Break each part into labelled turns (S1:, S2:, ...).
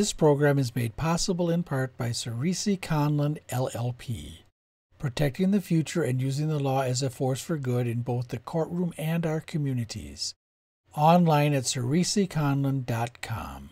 S1: This program is made possible in part by Cerisi Conlon LLP, protecting the future and using the law as a force for good in both the courtroom and our communities. Online at cerisiconlon.com.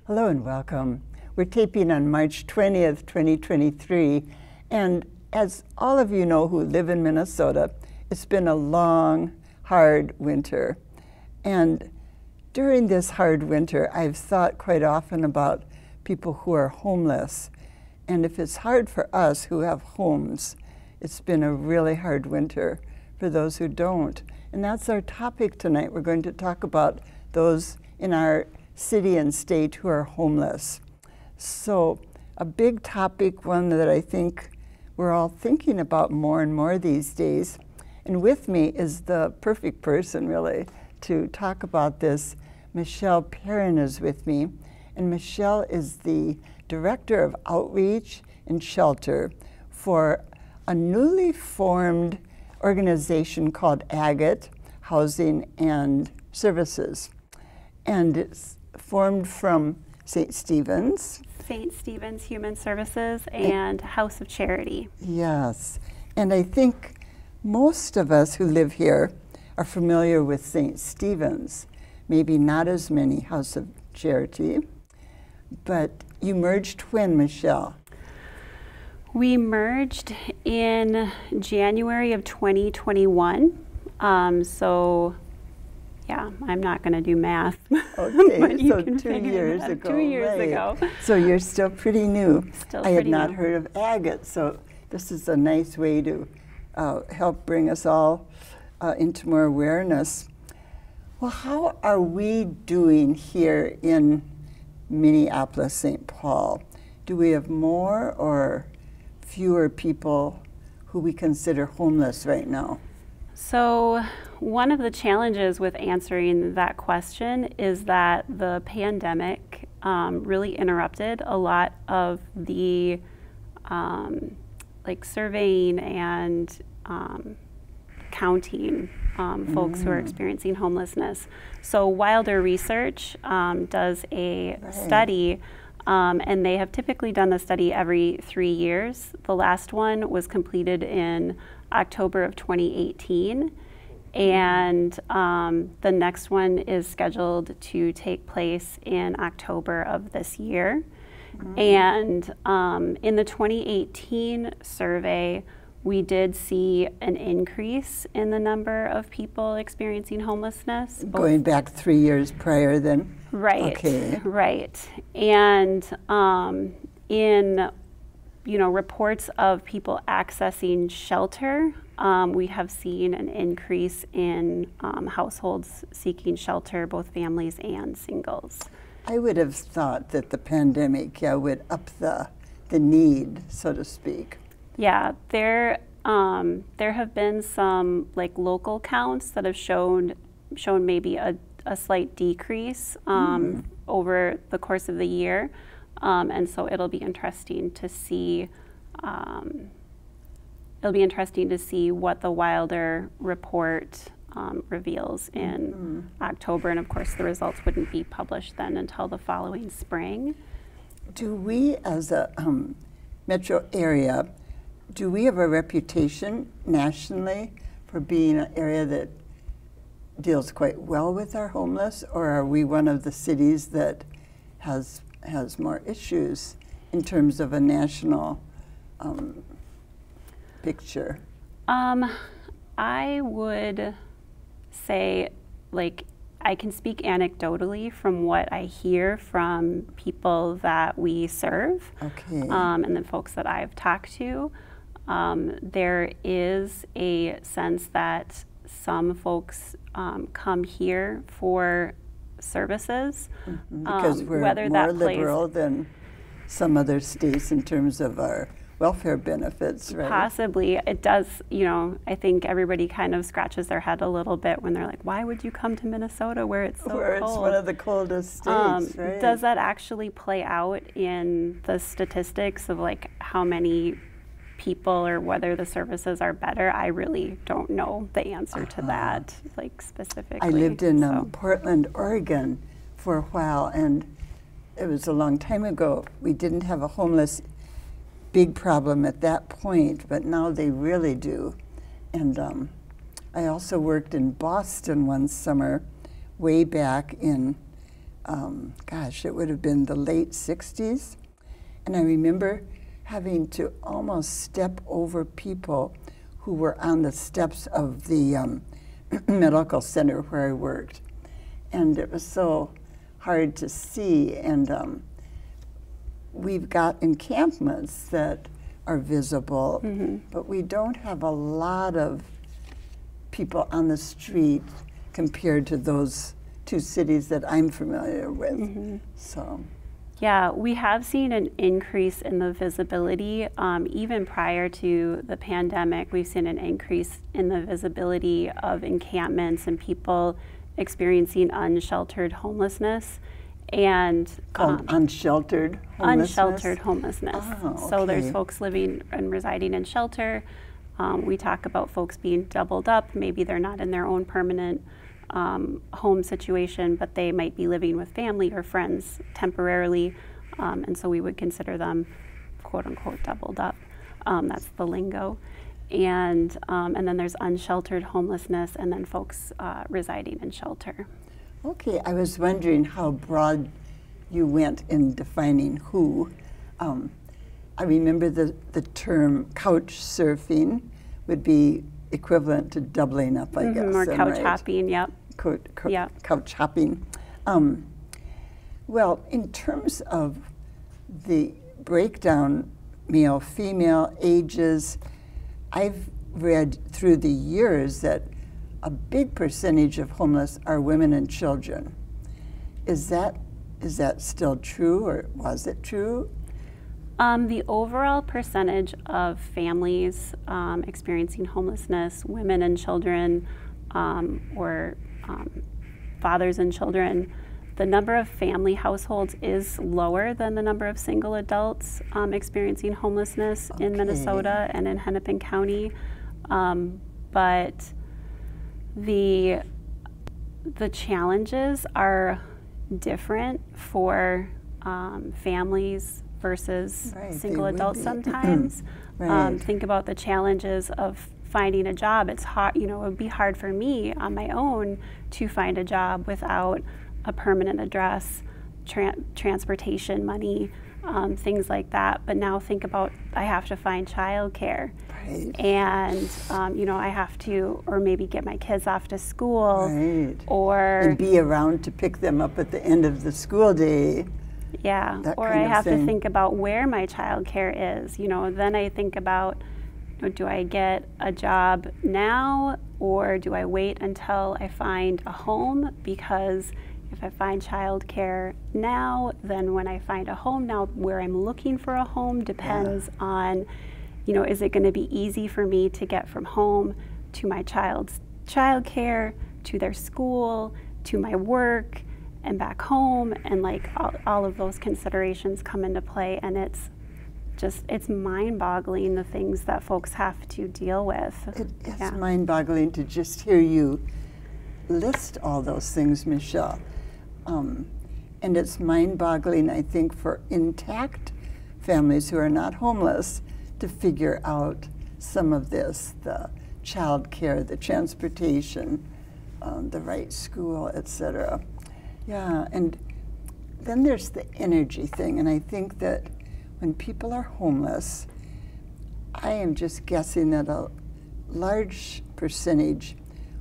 S2: Hello and welcome. We're taping on March 20th, 2023, and as all of you know who live in Minnesota, it's been a long, hard winter. And during this hard winter, I've thought quite often about people who are homeless. And if it's hard for us who have homes, it's been a really hard winter for those who don't. And that's our topic tonight. We're going to talk about those in our city and state who are homeless. So a big topic, one that I think we're all thinking about more and more these days. And with me is the perfect person really to talk about this. Mechelle Perrin is with me. And Mechelle is the Director of Outreach and Shelter for a newly formed organization called Agate Housing and Services. And it's formed from St. Stephen's Human Services and House of Charity. Yes, and I think most of us who live here are familiar with St. Stephen's, maybe not as many House of Charity, but you merged when, Mechelle?
S3: We merged in January of 2021, yeah, I'm not going to do math.
S2: Okay, so 2 years ago.
S3: 2 years ago.
S2: So you're still pretty new.
S3: Still
S2: I had not heard of Agate, so this is a nice way to help bring us all into more awareness. Well, how are we doing here in Minneapolis, St. Paul? Do we have more or fewer people who we consider homeless right now?
S3: So one of the challenges with answering that question is that the pandemic really interrupted a lot of the surveying and counting folks who are experiencing homelessness. So Wilder Research does a study, and they have typically done the study every 3 years. The last one was completed in October of 2018, and the next one is scheduled to take place in October of this year. And in the 2018 survey, we did see an increase in the number of people experiencing homelessness.
S2: Going back 3 years prior then?
S3: Right,
S2: okay.
S3: Right. And in reports of people accessing shelter, we have seen an increase in households seeking shelter, both families and singles.
S2: I would have thought that the pandemic would up the need, so to speak.
S3: Yeah, there have been some local counts that have shown maybe a slight decrease over the course of the year. And so it'll be interesting to see. What the Wilder report reveals in October, and of course the results wouldn't be published then until the following spring.
S2: Do we, as a metro area, do we have a reputation nationally for being an area that deals quite well with our homeless, or are we one of the cities that has more issues in terms of a national picture?
S3: I would say, I can speak anecdotally from what I hear from people that we serve,
S2: okay.
S3: And then folks that I've talked to. There is a sense that some folks come here for services.
S2: Because we're
S3: whether
S2: more
S3: that plays
S2: liberal than some other states in terms of our welfare benefits, right?
S3: Possibly. It does, you know, I think everybody kind of scratches their head a little bit when they're like, why would you come to Minnesota where it's so cold?
S2: Where it's one of the coldest states, right?
S3: Does that actually play out in the statistics of like how many people or whether the services are better? I really don't know the answer to that, like specifically.
S2: I lived in Portland, Oregon for a while, and it was a long time ago. We didn't have a homeless big problem at that point, but now they really do. And I also worked in Boston one summer, way back in, gosh, it would have been the late 60s. And I remember having to almost step over people who were on the steps of the medical center where I worked. And it was so hard to see. And we've got encampments that are visible, but we don't have a lot of people on the street compared to those two cities that I'm familiar with. So,
S3: yeah, we have seen an increase in the visibility. Even prior to the pandemic, we've seen an increase in the visibility of encampments and people experiencing unsheltered homelessness. And
S2: unsheltered homelessness?
S3: Unsheltered homelessness.
S2: Oh, okay.
S3: So there's folks living and residing in shelter. We talk about folks being doubled up. Maybe they're not in their own permanent home situation, but they might be living with family or friends temporarily. And so we would consider them, quote unquote, doubled up. That's the lingo. And then there's unsheltered homelessness, and then folks residing in shelter.
S2: Okay, I was wondering how broad you went in defining who. I remember the term couch surfing would be equivalent to doubling up, I guess.
S3: Or couch hopping, yep.
S2: Couch hopping. Well, in terms of the breakdown, male, female, ages, I've read through the years that a big percentage of homeless are women and children. Is that still true, or was it true?
S3: The overall percentage of families experiencing homelessness, women and children, or fathers and children, the number of family households is lower than the number of single adults experiencing homelessness in Minnesota and in Hennepin County. But the challenges are different for families versus single adults sometimes. Think about the challenges of finding a job. It's hard, you know, it would be hard for me on my own to find a job without a permanent address, transportation money, things like that. But now think about, I have to find childcare. And, you know, I have to, or maybe get my kids off to school. And
S2: be around to pick them up at the end of the school day.
S3: Yeah, or I have to think about where my childcare is. You know, then I think about, you know, do I get a job now, or do I wait until I find a home? Because if I find childcare now, then when I find a home now, where I'm looking for a home depends on, you know, is it going to be easy for me to get from home to my child's childcare, to their school, to my work, and back home, and like all of those considerations come into play, and it's mind-boggling the things that folks have to deal with.
S2: It's mind-boggling to just hear you list all those things, Mechelle. And it's mind-boggling, I think, for intact families who are not homeless to figure out some of this, the child care, the transportation, the right school, etc. Yeah, and then there's the energy thing, and I think that when people are homeless, I am just guessing that a large percentage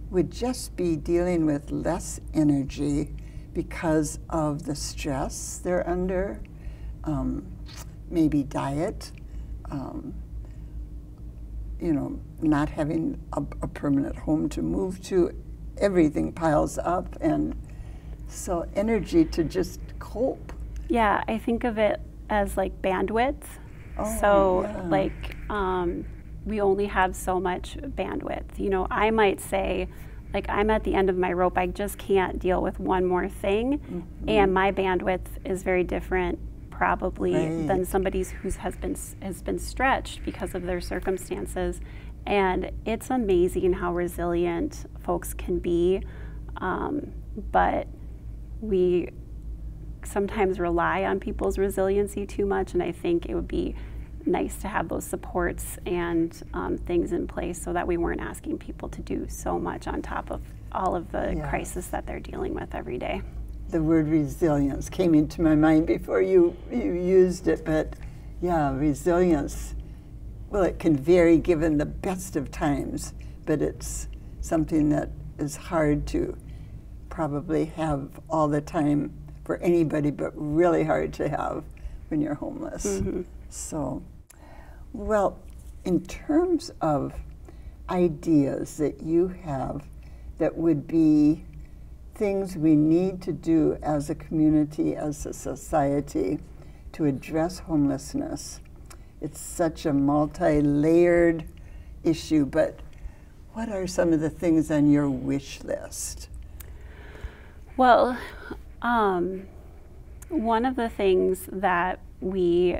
S2: would just be dealing with less energy because of the stress they're under, maybe diet, you know, not having a permanent home to move to, everything piles up, and so energy to just cope.
S3: Yeah, I think of it as like bandwidth.
S2: Oh,
S3: so
S2: yeah.
S3: like we only have so much bandwidth. You know, I might say, like, I'm at the end of my rope, I just can't deal with one more thing, and my bandwidth is very different probably than somebody's has been stretched because of their circumstances. And it's amazing how resilient folks can be, but we sometimes rely on people's resiliency too much, and I think it would be nice to have those supports and things in place so that we weren't asking people to do so much on top of all of the crisis that they're dealing with every day.
S2: The word resilience came into my mind before you used it, but yeah, resilience, well, it can vary given the best of times, but it's something that is hard to probably have all the time for anybody, but really hard to have when you're homeless. So, well, in terms of ideas that you have that would be things we need to do as a community, as a society, to address homelessness. It's such a multi-layered issue, but what are some of the things on your wish list?
S3: Well, one of the things that we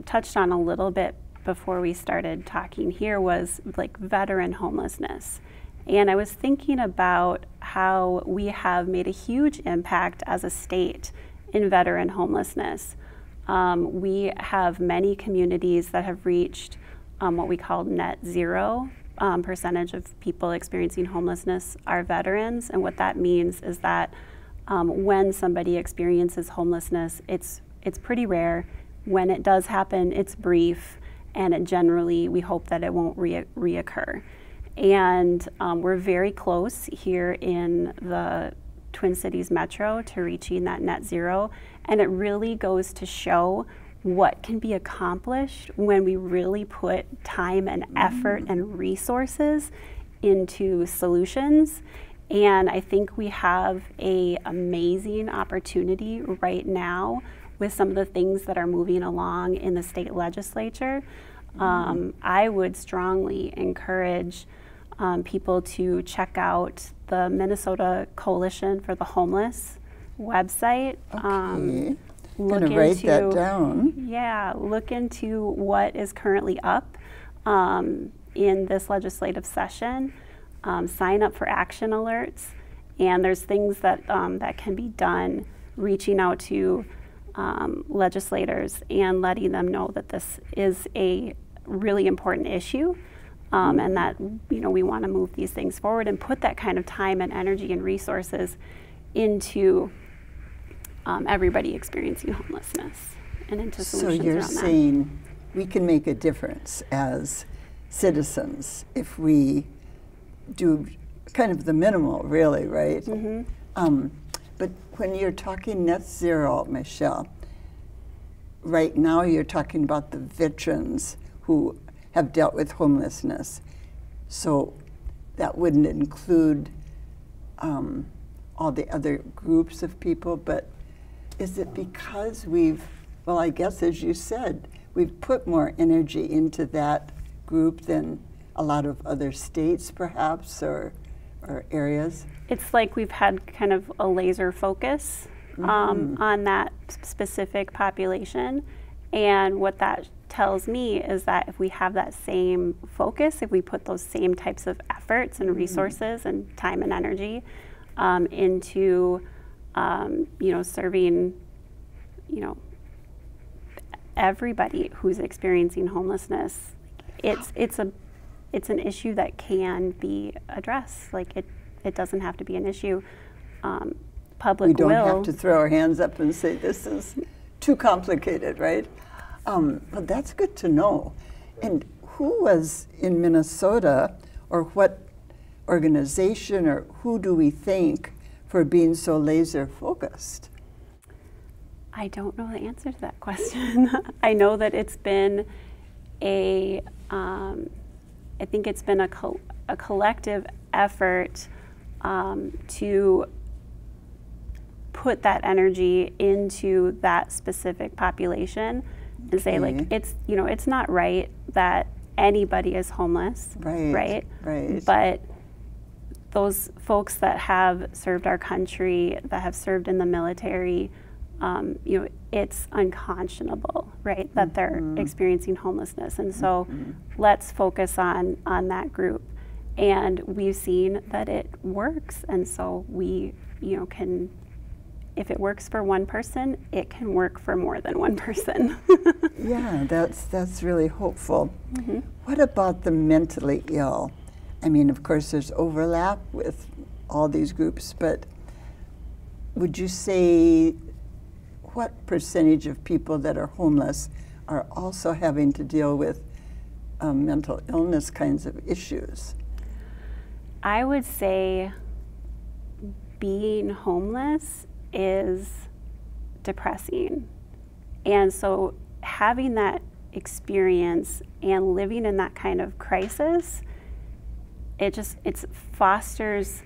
S3: touched on a little bit before we started talking here was like veteran homelessness. And I was thinking about how we have made a huge impact as a state in veteran homelessness. We have many communities that have reached what we call net zero percentage of people experiencing homelessness are veterans. And what that means is that when somebody experiences homelessness, it's pretty rare. When it does happen, it's brief, and it generally, we hope that it won't reoccur. And we're very close here in the Twin Cities Metro to reaching that net zero. And it really goes to show what can be accomplished when we really put time and effort and resources into solutions. And I think we have an amazing opportunity right now with some of the things that are moving along in the state legislature. I would strongly encourage people to check out the Minnesota Coalition for the Homeless website.
S2: Okay. I'm going to write that down.
S3: Yeah, look into what is currently up in this legislative session. Sign up for action alerts, and there's things that that can be done, reaching out to legislators and letting them know that this is a really important issue, and that we want to move these things forward and put that kind of time and energy and resources into everybody experiencing homelessness and into solutions around that.
S2: So you're saying we can make a difference as citizens if we do kind of the minimal, really, right? But when you're talking net zero, Mechelle, right now you're talking about the veterans who have dealt with homelessness. So that wouldn't include all the other groups of people, but is it because well, I guess as you said, we've put more energy into that group than a lot of other states perhaps, or areas?
S3: It's like we've had kind of a laser focus on that specific population. And what that tells me is that if we have that same focus, if we put those same types of efforts and resources and time and energy into serving everybody who's experiencing homelessness, it's an issue that can be addressed. Like it doesn't have to be an issue. Public will.
S2: We don't have to throw our hands up and say this is too complicated, right? But that's good to know. And who was in Minnesota, or what organization, or who do we thank for being so laser focused?
S3: I don't know the answer to that question. I know that it's been a I think it's been a collective effort to put that energy into that specific population and say, like, it's, you know, it's not right that anybody is homeless, right? But those folks that have served our country, that have served in the military, you know, it's unconscionable, right, that they're experiencing homelessness. And so let's focus on that group. And we've seen that it works. And so we, you know, can, if it works for one person, it can work for more than one person.
S2: Yeah, that's really hopeful. What about the mentally ill? I mean, of course, there's overlap with all these groups, but would you say what percentage of people that are homeless are also having to deal with mental illness kinds of issues?
S3: I would say being homeless is depressing. And so having that experience and living in that kind of crisis, it fosters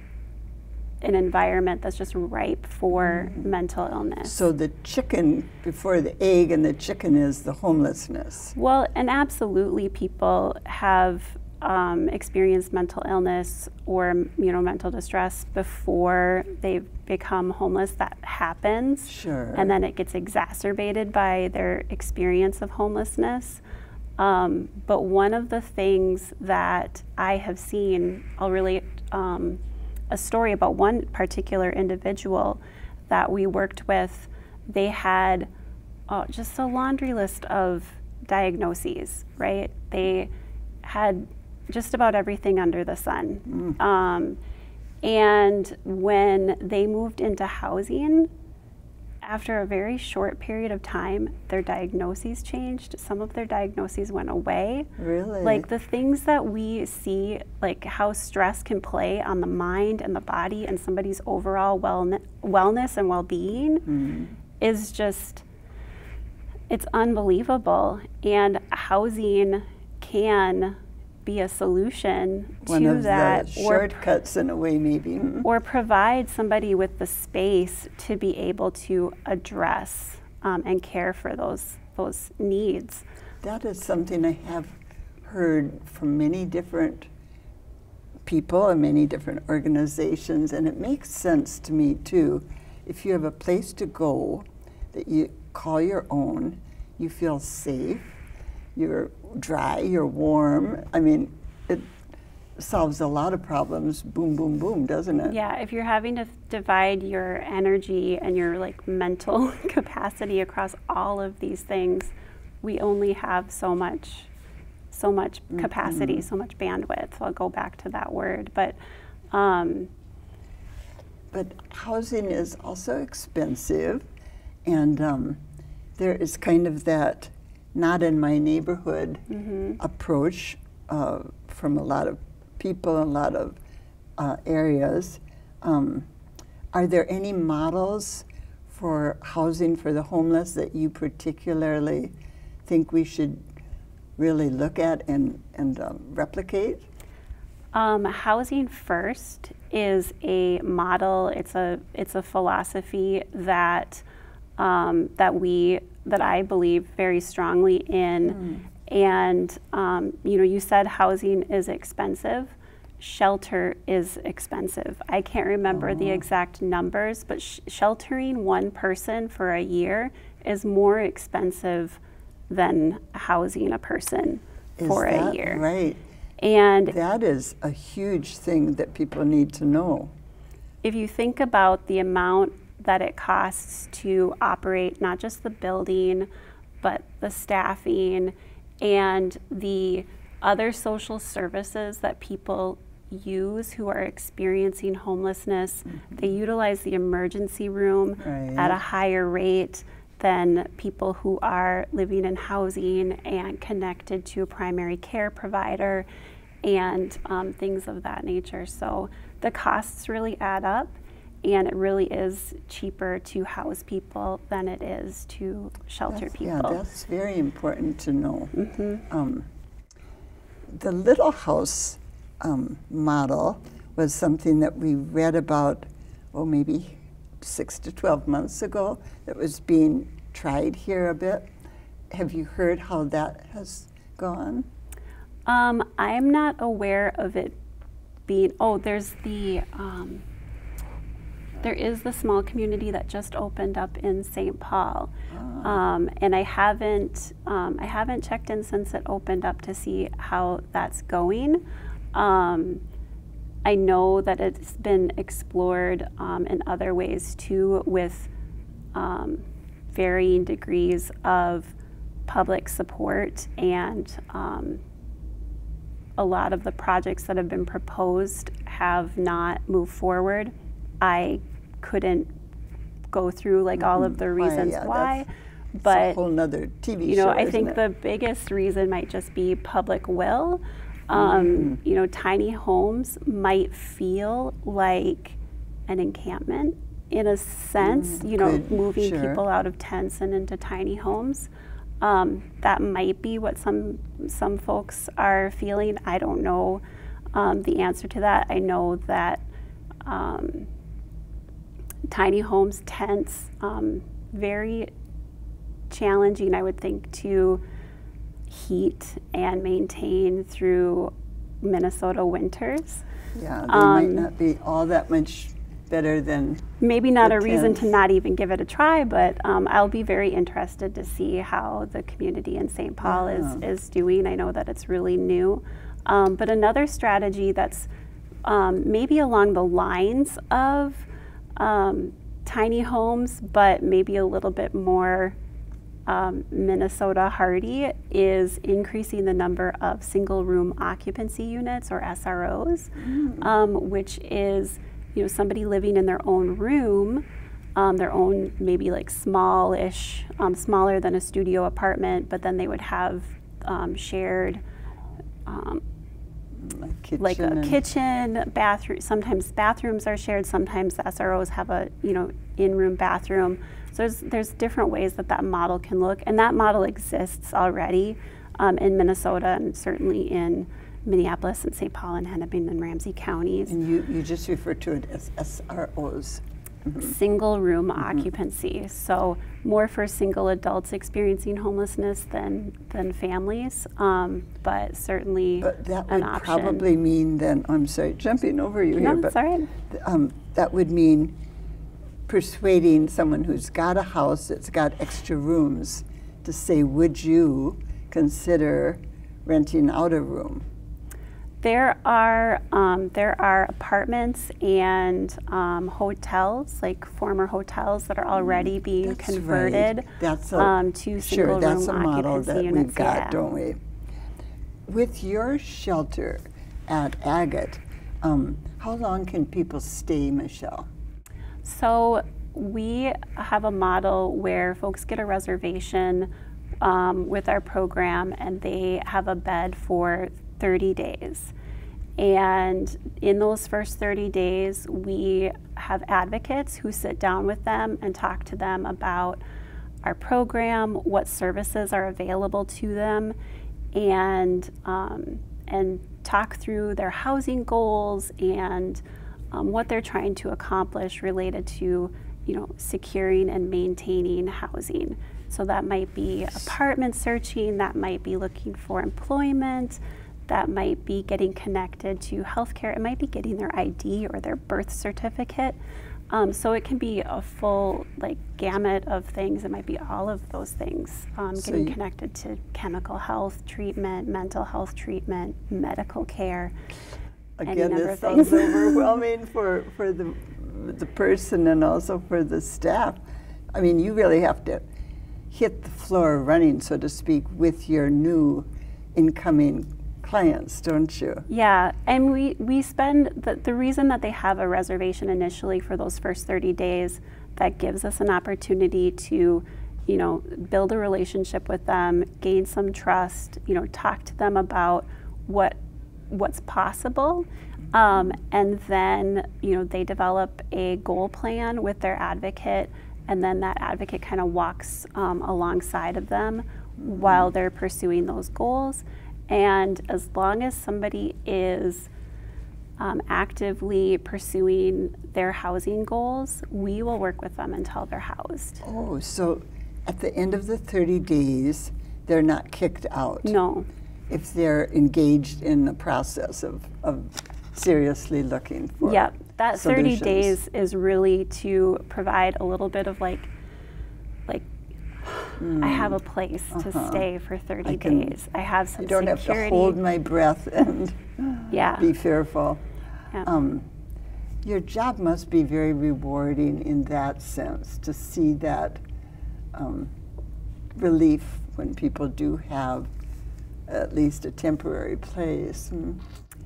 S3: an environment that's just ripe for mental illness.
S2: So the chicken before the egg, and the chicken is the homelessness.
S3: Well, and absolutely people have experienced mental illness or, you know, mental distress before they become homeless. That happens.
S2: Sure.
S3: And then it gets exacerbated by their experience of homelessness. But one of the things that I have seen, I'll relate a story about one particular individual that we worked with. They had just a laundry list of diagnoses, right? They had just about everything under the sun. And when they moved into housing, after a very short period of time, their diagnoses changed. Some of their diagnoses went away.
S2: Really?
S3: Like the things that we see, like how stress can play on the mind and the body and somebody's overall wellness and well-being is just, it's unbelievable. And housing can be a solution to that,
S2: the shortcuts in a way, maybe,
S3: or provide somebody with the space to be able to address and care for those needs.
S2: That is something I have heard from many different people and many different organizations, and it makes sense to me too. If you have a place to go that you call your own, you feel safe, you're dry, you're warm. I mean, it solves a lot of problems, boom, boom, boom, doesn't it?
S3: Yeah, if you're having to divide your energy and your like mental capacity across all of these things, we only have so much capacity, so much bandwidth. So I'll go back to that word, but
S2: housing is also expensive, and there is kind of that not in my neighborhood approach from a lot of people in a lot of areas. Are there any models for housing for the homeless that you particularly think we should really look at and replicate?
S3: Housing First is a model. It's a philosophy that that I believe very strongly in. And you know, you said housing is expensive. Shelter is expensive. I can't remember the exact numbers, but sheltering one person for a year is more expensive than housing a person for a year.
S2: Right.
S3: And
S2: that is a huge thing that people need to know.
S3: If you think about the amount that it costs to operate not just the building, but the staffing and the other social services that people use who are experiencing homelessness, they utilize the emergency room at a higher rate than people who are living in housing and connected to a primary care provider and things of that nature. So the costs really add up. And it really is cheaper to house people than it is to shelter people.
S2: Yeah, that's very important to know. the Little House model was something that we read about, oh, maybe 6 to 12 months ago, that was being tried here a bit. Have you heard how that has gone?
S3: I'm not aware of it being, there's there is the small community that just opened up in St. Paul. And I haven't checked in since it opened up to see how that's going. I know that it's been explored in other ways too, with varying degrees of public support, and a lot of the projects that have been proposed have not moved forward. I couldn't go through like all of the reasons why, but
S2: it's a whole nother TV show.
S3: I think the biggest reason might just be public will. You know, tiny homes might feel like an encampment in a sense, you know, moving people out of tents and into tiny homes. That might be what some folks are feeling. I don't know the answer to that. I know that tiny homes, tents, very challenging, I would think, to heat and maintain through Minnesota winters.
S2: Yeah, they might not be all that much better than
S3: maybe not a reason to not even give it a try, but I'll be very interested to see how the community in St. Paul is doing. I know that it's really new. But another strategy that's maybe along the lines of tiny homes, but maybe a little bit more Minnesota hardy, is increasing the number of single room occupancy units, or SROs, which is, you know, somebody living in their own room, their own maybe like smallish, smaller than a studio apartment, but then they would have shared like a kitchen, bathroom. Sometimes bathrooms are shared. Sometimes the SROs have a, you know, in-room bathroom. So there's different ways that model can look, and that model exists already in Minnesota, and certainly in Minneapolis and St. Paul and Hennepin and Ramsey counties.
S2: And you just refer to it as SROs.
S3: Single room occupancy. So more for single adults experiencing homelessness than families, but certainly
S2: that
S3: an
S2: would
S3: option.
S2: Probably mean then, I'm sorry, jumping over you here, but
S3: that's all right.
S2: That would mean persuading someone who's got a house that's got extra rooms to say, would you consider renting out a room?
S3: There are apartments and hotels, like former hotels, that are already being converted to single room
S2: model
S3: occupancy
S2: that
S3: units.
S2: We've got, don't we? With your shelter at Agate, how long can people stay, Mechelle?
S3: So we have a model where folks get a reservation with our program, and they have a bed for 30 days. And in those first 30 days, we have advocates who sit down with them and talk to them about our program, what services are available to them, and talk through their housing goals and what they're trying to accomplish related to, you know, securing and maintaining housing. So that might be apartment searching, that might be looking for employment, that might be getting connected to healthcare, it might be getting their ID or their birth certificate. So it can be a full gamut of things. It might be all of those things, getting connected to chemical health treatment, mental health treatment, medical care.
S2: Again, this sounds overwhelming for the person and also for the staff. I mean, you really have to hit the floor running, so to speak, with your new incoming clients, don't you?
S3: Yeah, and we spend, the reason that they have a reservation initially for those first 30 days, that gives us an opportunity to, you know, build a relationship with them, gain some trust, you know, talk to them about what's possible, and then, you know, they develop a goal plan with their advocate, and then that advocate kind of walks alongside of them while they're pursuing those goals. And as long as somebody is actively pursuing their housing goals, we will work with them until they're housed.
S2: Oh, so at the end of the 30 days, they're not kicked out?
S3: No.
S2: If they're engaged in the process of seriously looking for
S3: Yep. That
S2: solutions.
S3: 30 days is really to provide a little bit of like I have a place to stay for 30 days. I have some
S2: security. I don't have to hold my breath and be fearful.
S3: Yeah.
S2: Your job must be very rewarding in that sense, to see that relief when people do have at least a temporary place.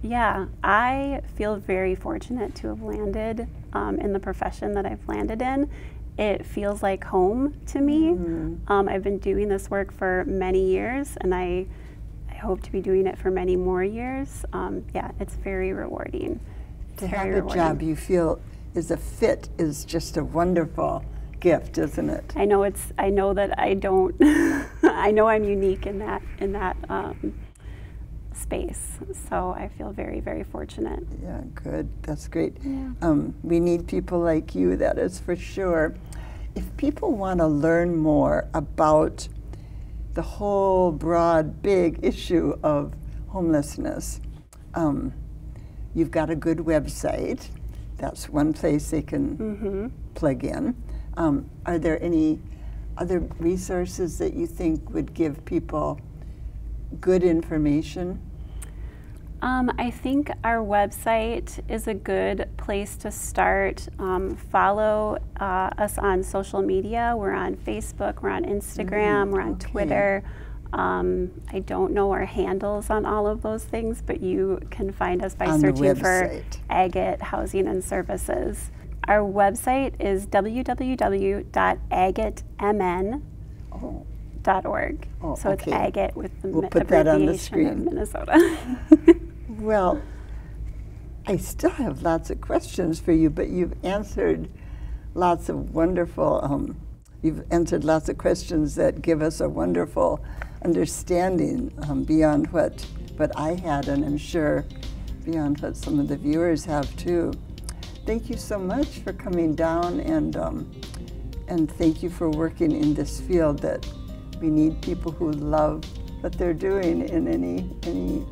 S3: Yeah, I feel very fortunate to have landed in the profession that I've landed in. It feels like home to me. I've been doing this work for many years, and I hope to be doing it for many more years. Yeah, it's very rewarding.
S2: To have a job you feel is a fit is just a wonderful gift, isn't it?
S3: I know that I don't. I know I'm unique in that space. So I feel very, very fortunate.
S2: Yeah, good. That's great.
S3: Yeah.
S2: We need people like you, that is for sure. If people want to learn more about the whole broad, big issue of homelessness, you've got a good website. That's one place they can plug in. Are there any other resources that you think would give people good information?
S3: I think our website is a good place to start. Follow us on social media. We're on Facebook, we're on Instagram, we're on Twitter. I don't know our handles on all of those things, but you can find us by searching for Agate Housing and Services. Our website is www.agatemn.org. So it's Agate with the
S2: we'll put that on the screen.
S3: Of Minnesota.
S2: Well, I still have lots of questions for you, but you've answered lots of wonderful, you've answered lots of questions that give us a wonderful understanding beyond what I had, and I'm sure beyond what some of the viewers have too. Thank you so much for coming down, and thank you for working in this field that we need people who love what they're doing in any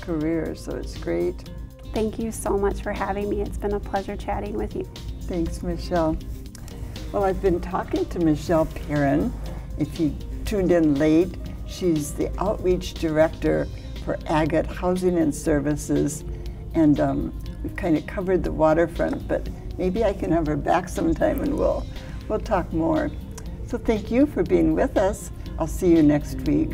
S2: career, so it's great.
S3: Thank you so much for having me. It's been a pleasure chatting with you.
S2: Thanks, Mechelle. Well, I've been talking to Mechelle Perrin. If you tuned in late, she's the Outreach Director for Agate Housing and Services, and we've kind of covered the waterfront, but maybe I can have her back sometime and we'll talk more. So thank you for being with us. I'll see you next week.